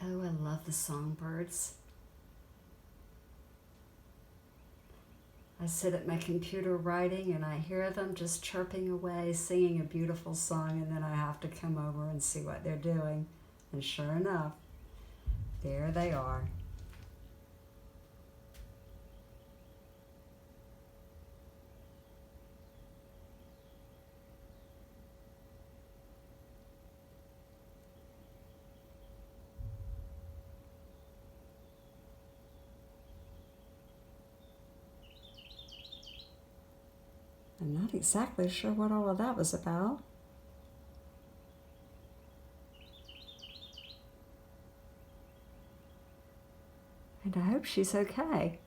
Oh, I love the songbirds. I sit at my computer writing and I hear them just chirping away, singing a beautiful song, and then I have to come over and see what they're doing. And sure enough, there they are. I'm not exactly sure what all of that was about. And I hope she's okay.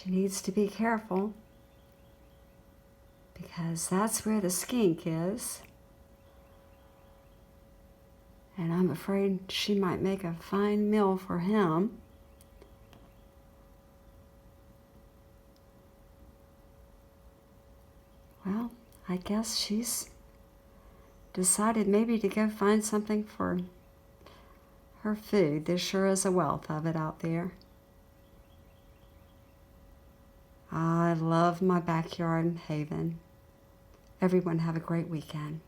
She needs to be careful because that's where the skink is. And I'm afraid she might make a fine meal for him. Well, I guess she's decided maybe to go find something for her food. There sure is a wealth of it out there. I love my backyard haven. Everyone have a great weekend.